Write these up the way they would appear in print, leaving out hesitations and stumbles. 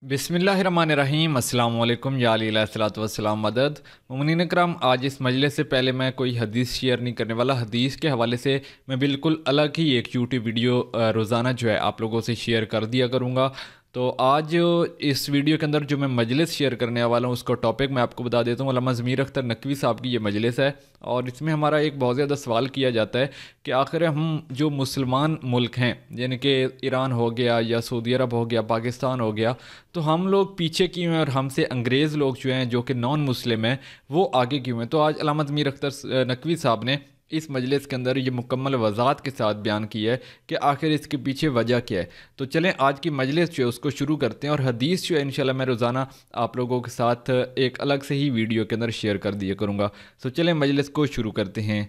बिस्मिल्लाहिर्रहमानिर्रहीम अस्सलाम वालेकुम या अली अलैहिस्सलातु वस्सलाम मदद। मुमिनीन करम, आज इस मजलिस से पहले मैं कोई हदीस शेयर नहीं करने वाला। हदीस के हवाले से मैं बिल्कुल अलग ही एक यूट्यूब वीडियो रोज़ाना जो है आप लोगों से शेयर कर दिया करूँगा। तो आज इस वीडियो के अंदर जो मैं मजलिस शेयर करने वाला हूँ उसका टॉपिक मैं आपको बता देता हूँ। अल्लामा ज़मीर अख्तर नकवी साहब की ये मजलिस है और इसमें हमारा एक बहुत ज़्यादा सवाल किया जाता है कि आखिर हम जो मुसलमान मुल्क हैं, यानी कि ईरान हो गया या सऊदी अरब हो गया, पाकिस्तान हो गया, तो हम लोग पीछे क्यों हैं और हमसे अंग्रेज़ लोग जो हैं जो कि नॉन मुस्लिम हैं वो आगे क्यों हैं। तो आज अल्लामा ज़मीर अख्तर नकवी साहब ने इस मजलिस के अंदर ये मुकम्मल वज़ाहत के साथ बयान किया है कि आखिर इसके पीछे वजह क्या है। तो चलें आज की मजलिस जो है उसको शुरू करते हैं और हदीस जो है इंशाल्लाह मैं रोज़ाना आप लोगों के साथ एक अलग से ही वीडियो के अंदर शेयर कर दिया करूँगा। तो चलें मजलिस को शुरू करते हैं।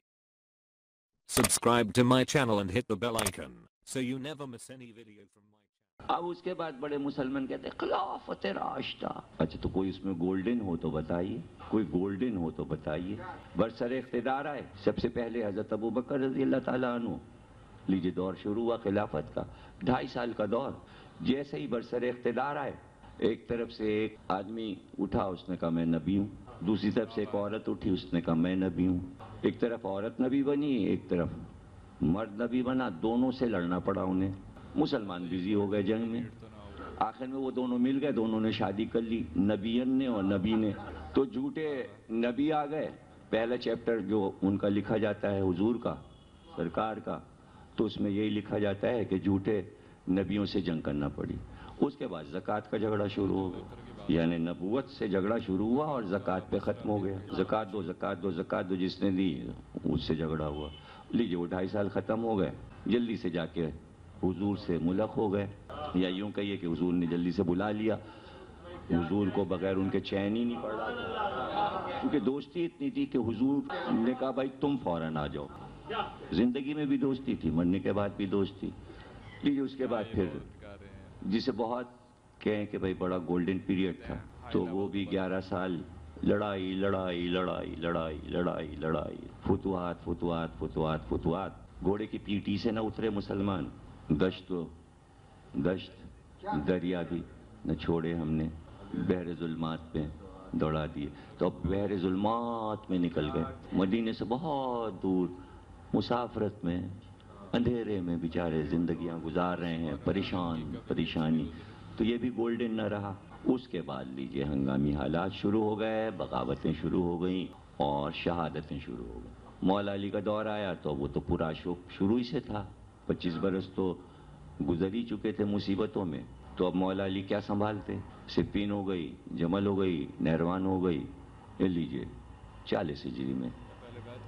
Subscribe to my channel and hit the bell icon so you never miss any video from my channel. अब उसके बाद बड़े मुसलमान कहते हैं खिलाफत राशिदा। अच्छा, तो कोई इसमें गोल्डन हो तो बताइए, कोई गोल्डन हो तो बताइए। बरसर इख्तिदार आए सबसे पहले हजरत अबू बकर रज़ी अल्लाह ताला अन्हु। लीजिए दौर शुरू हुआ खिलाफत का, 2.5 साल का दौर। जैसे ही बरसर इख्तिदार आए, एक तरफ से एक आदमी उठा, उसने कहा मैं नबी हूँ। दूसरी तरफ से एक औरत उठी, उसने कहा मैं नबी हूँ। एक तरफ औरत नबी बनी, एक तरफ मर्द नबी बना। दोनों से लड़ना पड़ा उन्हें। मुसलमान बिजी हो गए जंग में। आखिर में वो दोनों मिल गए, दोनों ने शादी कर ली, नबीयन ने और नबी ने। तो झूठे नबी आ गए। पहला चैप्टर जो उनका लिखा जाता है हुजूर का, सरकार का, तो उसमें यही लिखा जाता है कि झूठे नबियों से जंग करना पड़ी। उसके बाद ज़कात का झगड़ा शुरू हो गया, यानी नबूवत से झगड़ा शुरू हुआ और ज़कात पे ख़त्म हो गया। ज़कात दो, ज़कात दो, ज़कात दो, जिसने दी उससे झगड़ा हुआ। लीजिए वो 2.5 साल ख़त्म हो गए। जल्दी से जाके हुजूर से मुलक हो गए, या यूँ कहिए कि हुजूर ने जल्दी से बुला लिया। हुजूर को बगैर उनके चैन ही नहीं पड़ रहा था, क्योंकि दोस्ती इतनी थी कि हुजूर ने कहा भाई तुम फ़ौरन आ जाओ। ज़िंदगी में भी दोस्ती थी, मरने के बाद भी दोस्ती। लीजिए उसके बाद फिर जिसे बहुत कहें कि भाई बड़ा गोल्डन पीरियड था, तो वो भी 11 साल लड़ाई लड़ाई लड़ाई लड़ाई लड़ाई लड़ाई, फुतुहात फुतुहात फुतुहात फुतुहात। घोड़े की पीठी से न उतरे मुसलमान। गश्त गश्त, दरिया भी न छोड़े हमने, बहरे जुल्मात पे दौड़ा दिए। तो अब बहरे जुल्मात में निकल गए, मदीने से बहुत दूर, मुसाफरत में, अंधेरे में बेचारे जिंदगियां गुजार रहे हैं, परेशान परेशानी। तो ये भी गोल्डन न रहा। उसके बाद लीजिए हंगामी हालात शुरू हो गए, बगावतें शुरू हो गई और शहादतें शुरू हो गई। मौला अली का दौर आया तो वो तो पूरा शोक शुरू ही से था। 25 बरस तो गुजर ही चुके थे मुसीबतों में, तो अब मौला अली क्या संभालते। सिप्पीन हो गई, जमल हो गई, नहरवान हो गई। ये लीजिए 40 हिजरी में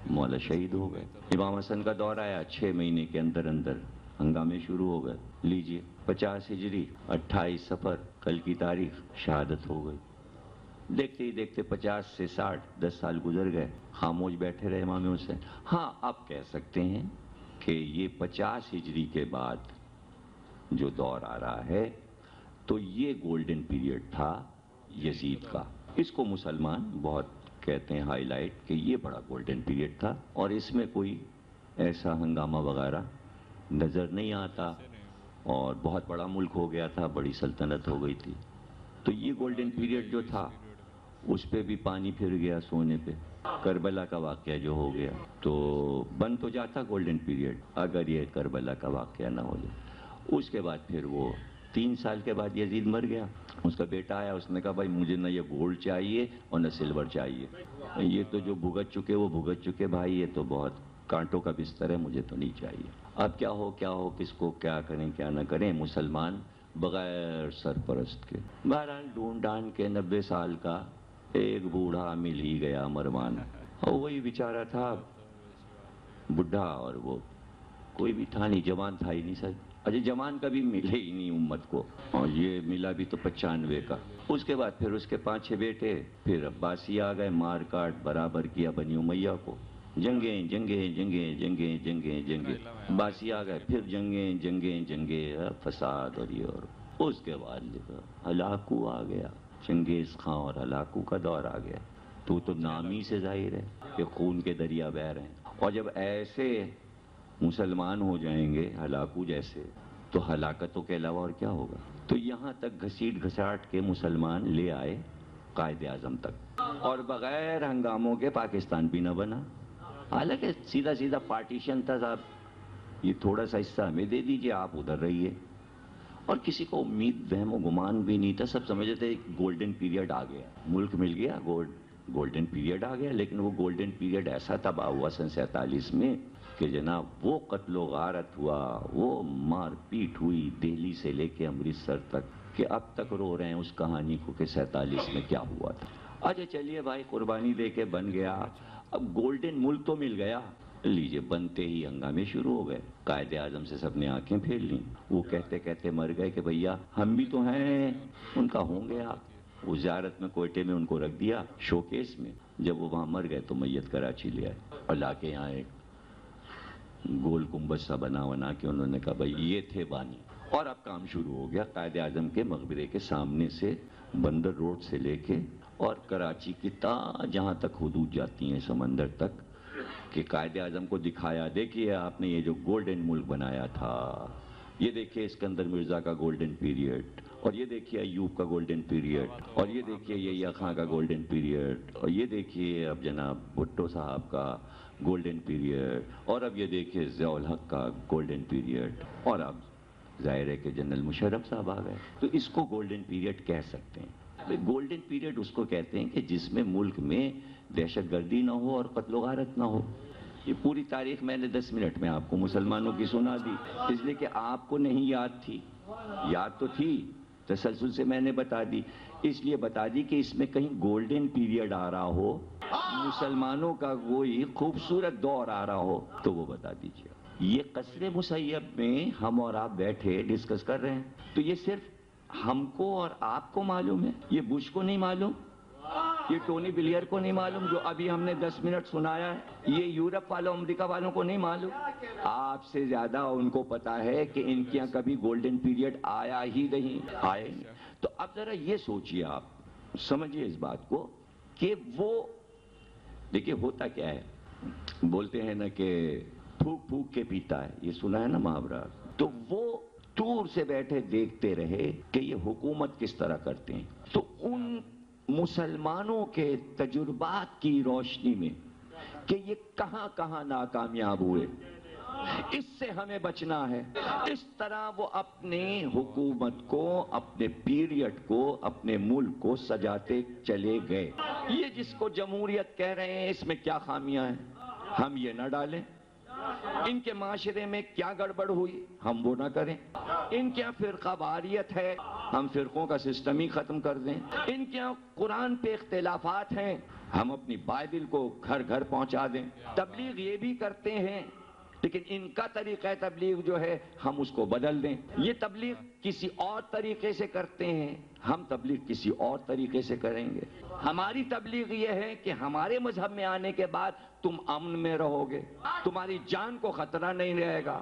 मौला शहीद हो गए। इमाम हसन का दौर आया, 6 महीने के अंदर अंदर हंगामे शुरू हो गए। लीजिए 50 हिजरी, 28 सफ़र, कल की तारीख शहादत हो गई। देखते ही देखते 50 से 60, 10 साल गुजर गए। खामोश बैठे रहे इमाम हुसैन। हाँ, आप कह सकते हैं कि ये 50 हिजरी के बाद जो दौर आ रहा है, तो ये गोल्डन पीरियड था यजीद का। इसको मुसलमान बहुत कहते हैं हाईलाइट कि ये बड़ा गोल्डन पीरियड था और इसमें कोई ऐसा हंगामा वगैरह नज़र नहीं आता और बहुत बड़ा मुल्क हो गया था, बड़ी सल्तनत हो गई थी। तो ये गोल्डन पीरियड जो था उस पे भी पानी फिर गया सोने पे। करबला का वाक़या जो हो गया, तो बन तो जाता गोल्डन पीरियड अगर ये करबला का वाक़या ना हो जाए। उसके बाद फिर वो 3 साल के बाद यजीद मर गया। उसका बेटा आया, उसने कहा भाई मुझे ना ये गोल्ड चाहिए और न सिल्वर चाहिए, ये तो जो भुगत चुके वो भुगत चुके भाई, ये तो बहुत कांटों का बिस्तर है, मुझे तो नहीं चाहिए। अब क्या हो किसको क्या करें क्या ना करें। मुसलमान बगैर सरपरस्त के, बहरहाल ढूंढ ढांड के 90 साल का एक बूढ़ा मिल ही गया मरमान। और वही बेचारा था बुढ़ा, और वो कोई भी था नहीं, जवान था ही नहीं सर। अजय जवान का भी मिले ही नहीं उम्मत को, और ये मिला भी तो 95 का। उसके बाद फिर उसके 5-6 बेटे, फिर अब्बासी आ गए, मार काट बराबर किया बनी उमैया को। जंगे जंगे जंगे जंगे जंगे जंगे, अब्बासी आ गए, फिर जंगे जंगे जंगे, फसाद और ये। और उसके बाद हलाकू आ गया, चंगेज खां और हलाकू का दौर आ गया। तो नाम ही से जाहिर है कि खून के दरिया बह रहे हैं। और जब ऐसे मुसलमान हो जाएंगे हलाकू जैसे, تو ہلاکتوں کے علاوہ اور کیا ہوگا؟ تو یہاں تک گھسیٹ گھساٹ کے مسلمان لے آئے قائد اعظم تک، اور بغیر ہنگاموں کے پاکستان بھی نہ بنا۔ حالانکہ سیدھا سیدھا پارٹیشن تھا صاحب، یہ تھوڑا سا حصہ ہمیں دے دیجئے، آپ ادھر رہیے، اور کسی کو امید وہم و گمان بھی نہیں تھا، سب سمجھتے تھے ایک گولڈن پیریڈ آ گیا، ملک مل گیا، گولڈن پیریڈ آ گیا۔ لیکن وہ گولڈن پیریڈ ایسا تباہ ہوا سن 47 میں کہ جناب وہ قتل و غارت ہوا، وہ مار پیٹ ہوئی دہلی سے لے کے امرتسر تک، کہ اب تک رو رہے ہیں اس کہانی کو کہ 47 میں کیا ہوا تھا۔ اچھا چلیے بھائی، قربانی دے کے بن گیا، اب گولڈن ملک تو مل گیا، لیجئے بنتے ہی ہنگامے شروع ہو گئے، قائد اعظم سے سب نے آنکھیں پھیر لیں، وہ کہتے کہتے مر گئے کہ بھیا ہم بھی تو ہیں، ان کا ہوں گیا۔ وہ زیارت میں کوئٹے میں ان کو رکھ دیا شوکیس میں، جب وہ وہاں مر گئے تو میت کراچی لے آئے اور لا کے یہاں ایک گول گنبد سا بنا کے انہوں نے کہا بھائی یہ تھے بانی، اور اب کام شروع ہو گیا۔ قائد اعظم کے مقبرے کے سامنے سے بندر روڈ سے لے کے اور کراچی کی تا جہاں تک حدود جاتی ہیں سمندر تک، کہ قائد اعظم کو دکھایا، دیکھیے آپ نے یہ جو گولڈن ملک بنایا تھا، یہ دیکھیے اسکندر مرزا کا گولڈن پیریڈ، اور یہ دیکھیے ایوب کا گولڈن پیریڈ، اور یہ دیکھیے یحییٰ خان کا گولڈن پیریڈ، اور یہ دیکھیے اب جناب بھٹو صاحب کا گولڈن پیریڈ، اور اب یہ دیکھیے ضیاء الحق کا گولڈن پیریڈ، اور اب ظاہر ہے کہ جنرل مشرف صاحب آ گئے، تو اس کو گولڈن پیریڈ کہہ سکتے ہیں۔ گولڈن پیریڈ اس کو کہتے ہیں کہ جس میں ملک میں دہشت گردی نہ ہو اور قتل و غارت نہ ہو۔ یہ پوری تاریخ میں نے 10 منٹ میں آپ کو مسلمانوں کی سنا دی، اس لیے کہ آپ کو نہیں یاد تھی، یاد تو تھی، تسلسل سے میں نے بتا دی، اس لیے بتا دی کہ اس میں کہیں گولڈن پیریڈ آ رہا ہو، مسلمانوں کا کوئی خوبصورت دور آ رہا ہو تو وہ بتا دیجیے۔ یہ قصر مسیب میں ہم اور آپ بیٹھے ڈسکس کر رہے ہیں، تو یہ صرف ہم کو اور آپ کو معلوم ہے، یہ بش کو نہیں معلوم، یہ ٹونی بلیئر کو نہیں معلوم جو ابھی ہم نے 10 منٹ سنایا ہے، یہ یورپ والوں امریکہ والوں کو نہیں معلوم، آپ سے زیادہ ان کو پتا ہے کہ ان کے یہاں کبھی گولڈن پیریڈ آیا ہی نہیں، آئے نہیں۔ تو اب ذرا یہ سوچئے، آپ سمجھئے اس بات کو کہ وہ دیکھیں ہوتا کیا ہے، بولتے ہیں نا کہ پھوک پھوک کے پیتا ہے، یہ سنا ہے نا محاورہ، تو وہ دور سے بیٹھے دیکھتے رہے کہ یہ حکومت کس طرح کرتے ہیں، تو ان مسلمانوں کے تجربات کی روشنی میں کہ یہ کہاں کہاں ناکامیاب ہوئے، اس سے ہمیں بچنا ہے، اس طرح وہ اپنے حکومت کو، اپنے پیریڈ کو، اپنے ملک کو سجاتے چلے گئے۔ یہ جس کو جمہوریت کہہ رہے ہیں، اس میں کیا خامیاں ہیں ہم یہ نہ ڈالیں، ان کے معاشرے میں کیا گڑبڑ ہوئی ہم وہ نہ کریں، ان کے یہاں فرقہ واریت ہے ہم فرقوں کا سسٹم ہی ختم کر دیں، ان کے یہاں قرآن پہ اختلافات ہیں ہم اپنی بائبل کو گھر گھر پہنچا دیں، تبلیغ یہ بھی کرتے ہیں لیکن ان کا طریقہ تبلیغ جو ہے ہم اس کو بدل دیں، یہ تبلیغ کسی اور طریقے سے کرتے ہیں ہم تبلیغ کسی اور طریقے سے کریں گے۔ ہماری تبلیغ یہ ہے کہ ہمارے مذہب میں آنے کے بعد تم امن میں رہو گے، تمہاری جان کو خطرہ نہیں رہے گا،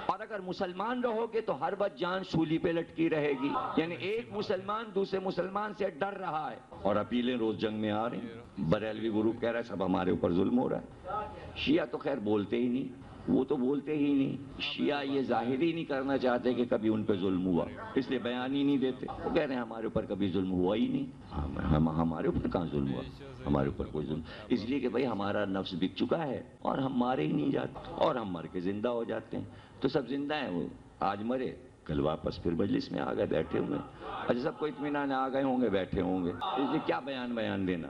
اور اگر مسلمان رہو گے تو ہر وقت جان سولی پہ لٹکی رہے گی، یعنی ایک مسلمان دوسرے مسلمان سے ڈر رہا ہے، اور اپیلیں روز جنگ میں آ رہی ہیں، بریلوی گروپ کہہ رہا ہے سب ہمارے اوپر ظلم ہو رہا ہے، شیعہ تو خیر بولتے ہی نہیں، وہ تو بولتے ہی نہیں، شیعہ یہ ظاہر ہی نہیں کرنا چاہتے کہ کبھی ان پہ ظلم ہوا، اس لیے بیان ہی نہیں دیتے، وہ کہہ رہے ہیں ہمارے اوپر کبھی ظلم ہوا ہی نہیں، ہمارے اوپر کہاں ظلم ہوا، ہمارے اوپر کوئی ظلم، اس لیے کہ بھئی ہمارا نفس بک چکا ہے اور ہم مارے ہی نہیں جاتے، اور ہم مر کے زندہ ہو جاتے ہیں، تو سب زندہ ہیں، وہ آج مرے کل واپس پھر مجلس میں آ گئے بیٹھے ہوئے، اچھا سب کو اطمینان آ گئے ہوں گے بیٹھے ہوں گے، اس لیے کیا بیان دینا،